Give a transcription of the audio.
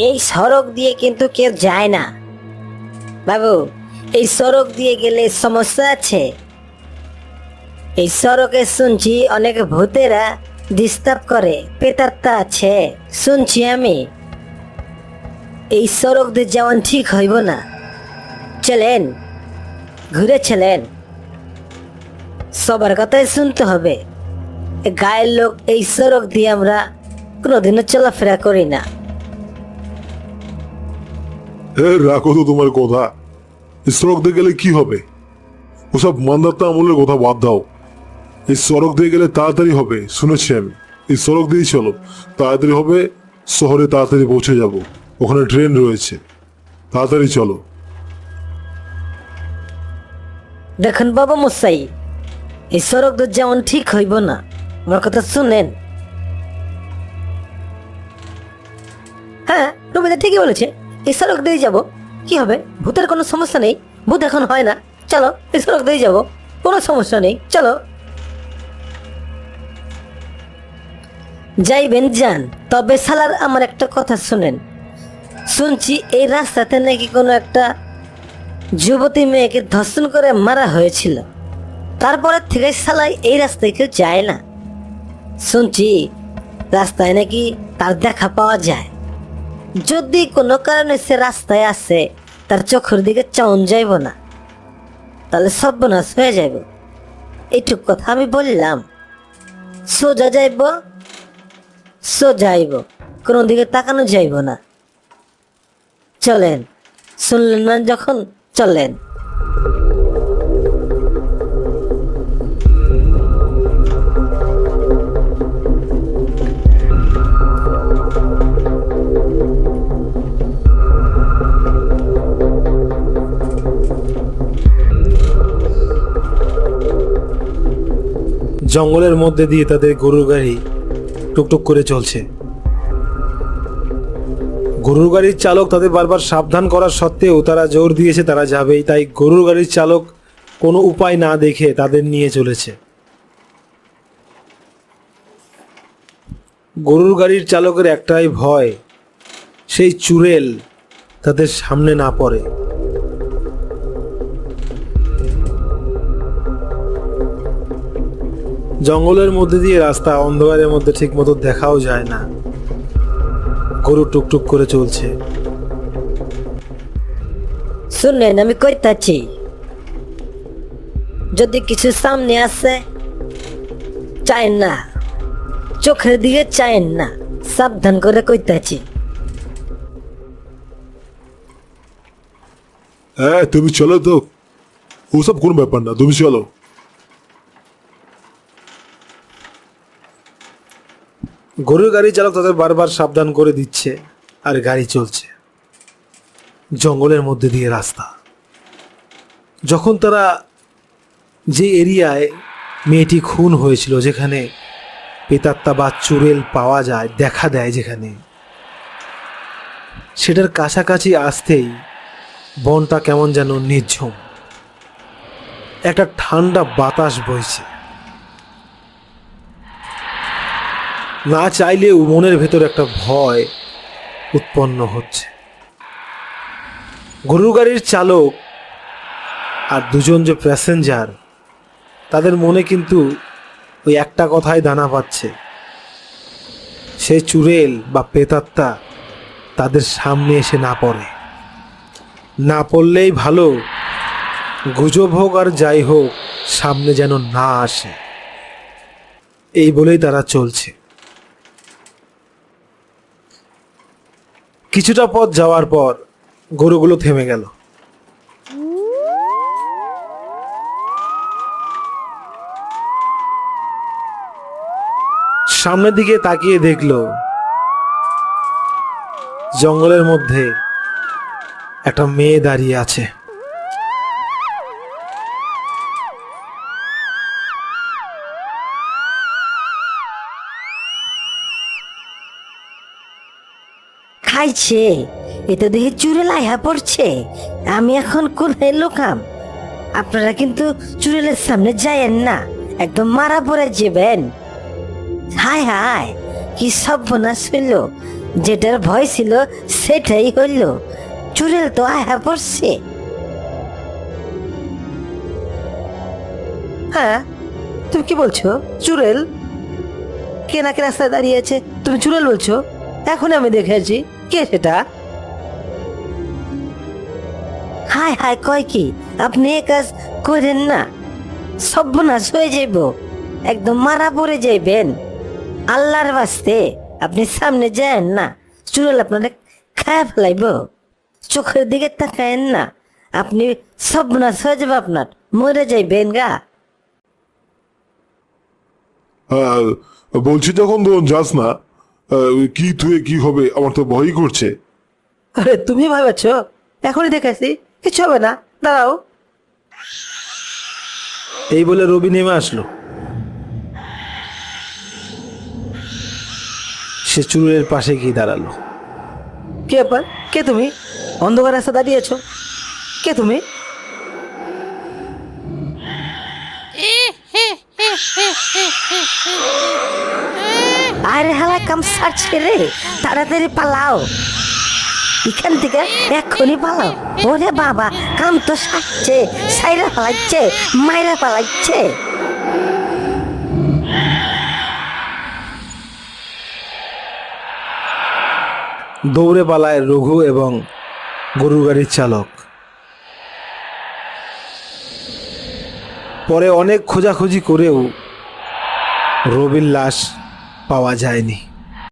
এই সড়ক দিয়ে কিন্তু কেউ যায় না বাবু। এই সড়ক দিয়ে গেলে সমস্যা আছে। এই সড়কে শুনছি অনেক ভূতেরা ডিস্টার্ব করে, প্রেতাত্মা আছে শুনছি আমি। এই সড়ক দিয়ে যাওয়া ঠিক হইব না। চলেন, ঘুরে চলেন। সবার কথাই শুনতে হবে। গায়ের লোক এই সড়ক দিয়ে আমরা কোনোদিনও চলাফেরা করি না। রাখো তো তোমার কথা। এই সড়ক দিয়ে গেলে কি হবে? ওসব মান্দাতা আমলের কথা বাদ দাও। এই সড়ক দিয়ে গেলে তাড়াতাড়ি হবে, শুনেছি আমি। এই সড়ক দিয়েই চলো, তাড়াতাড়ি হবে। শহরে তাড়াতাড়ি পৌঁছে যাব, ওখানে ট্রেন রয়েছে। তাড়াতাড়ি চলো। দেখুন বাবা মশাই, এই সড়ক দিয়ে যেমন ঠিক হইব না, আমার কথা শুনেন। হ্যাঁ, রুবিদা ঠিকই বলেছে। এই সড়ক দিয়ে যাব, কি হবে? ভূতের কোনো সমস্যা নেই, ভূত এখন হয় না। চলো, এই সড়ক দিয়ে যাব, কোনো সমস্যা নেই, চলো। যাইবেন যান, তবে সালার আমার একটা কথা শুনেন। শুনছি এই রাস্তাতে নাকি কোনো একটা যুবতী মেয়েকে ধর্ষণ করে মারা হয়েছিল। তারপরের থেকে সালাই এই রাস্তায় কেউ যায় না। শুনছি রাস্তায় নাকি তার দেখা পাওয়া যায়। যদি কোনো কারণে সে রাস্তায় আসে, তার চোখের দিকে চাউন যাইব না, তাহলে সর্বনাশ হয়ে যাইব। এইটুক কথা আমি বললাম। সোজা যাইব, সোজা আইব, কোনো দিকে তাকানো যাইব না। চলেন, শুনলেন না যখন, চলেন। জঙ্গলের মধ্যে দিয়ে তাদের গরুর গাড়ি টুকটুক করে চলছে। গরুর গাড়ির চালক তাদের বারবার সাবধান করা সত্ত্বেও তারা জোর দিয়েছে তারা যাবেই। তাই গরুর গাড়ির চালক কোনো উপায় না দেখে তাদের নিয়ে চলেছে। গরুর গাড়ির চালকের একটাই ভয়, সেই চুড়েল তাদের সামনে না পড়ে। জঙ্গলের মধ্যে দিয়ে রাস্তা, অন্ধকারের মধ্যে ঠিক মতো দেখাও যায় না। গরু টুকটুক করে চলছে। শুনলেন আমি কইতাছি, যদি কিছু সামনে আসে চাইন না, চোখের দিকে চাইন না, সাবধান করে কইতাছি। হ্যাঁ, তুমি চলো তো, ওসব কোনো ব্যাপার না, তুমি চলো। গরুর গাড়ি চালক তাদের বারবার সাবধান করে দিচ্ছে, আর গাড়ি চলছে। জঙ্গলের মধ্যে দিয়ে রাস্তা। যখন তারা যে এরিয়ায় মেয়েটি খুন হয়েছিল, যেখানে প্রেতাত্মা বা চুড়েল পাওয়া যায়, দেখা দেয় যেখানে, সেটার কাছাকাছি আসতেই বনটা কেমন যেন নির্ঝুম। একটা ঠান্ডা বাতাস বইছে। না চাইলেও মনের ভেতর একটা ভয় উৎপন্ন হচ্ছে। গরুর গাড়ির চালক আর দুজন যে প্যাসেঞ্জার, তাদের মনে কিন্তু ওই একটা কথাই দানা পাচ্ছে, সে চুড়েল বা প্রেতাত্মা তাদের সামনে এসে না পড়ে। না পড়লেই ভালো, গুজব হোক আর যাই হোক, সামনে যেন না আসে, এই বলেই তারা চলছে। কিছুটা পথ যাওয়ার পর গরুগুলো থেমে গেল। সামনের দিকে তাকিয়ে দেখলো জঙ্গলের মধ্যে একটা মেয়ে দাঁড়িয়ে আছে। খাইছে, এতে দেখে চুড়েল আইহা পড়ছে। আমি এখন কোথায় লুকাম? আপনারা কিন্তু চুড়েলের সামনে যায়েন না, একদম মারা পড়ে যাবেন। হায় হায়, কি সর্বনাশ হইল! যেটার ভয় ছিল সেটাই হইল, চুড়েল তো আয়া পড়ছে। হ্যাঁ, তুমি কি বলছো? চুড়েল কে নাকি রাস্তায় দাঁড়িয়ে আছে, তুমি চুড়েল বলছো? এখন আমি দেখেছি, কে সেটা? হায় হায়, কয় কি? আপনি এ কাজ করেন না, সর্বনাশ হয়ে যাইব, একদম মারা পড়ে যাইবেন। আল্লাহর বাস্তে আপনি সামনে যায়েন না, চুড়েল আপনারা খায় ফেলাইব। চোখের দিকে তাকায়েন না, আপনি সর্বনাশ হয়ে যাবে, আপনার মরে যাইবেন গা। বলছি যখন তখন যাস না। কি তুই কি হবে, আমার তো ভয়ই করছে। আরে তুমি ভাবেছ এখনই দেখেছি, কিছু হবে না, দাঁড়াও। এই বলে রবি নেমে আসলো। সে চুড়েলের পাশে গিয়ে দাঁড়ালো। কে ব্যাপার? কে তুমি? অন্ধকার রাস্তা দাঁড়িয়েছ, কে তুমি? আরে হালা কাম সারছে রে, তাড়াতাড়ি পালাও এখান থেকে, এক্ষুনি পালাও। ওরে বাবা, কাম তো সারছে, সাইরা পালাচ্ছে, মাইরা পালাচ্ছে। দৌড়ে পালায় রঘু এবং গরুর গাড়ির চালক। পরে অনেক খোঁজাখুঁজি করেও রবির লাশ পাওয়া যায়নি।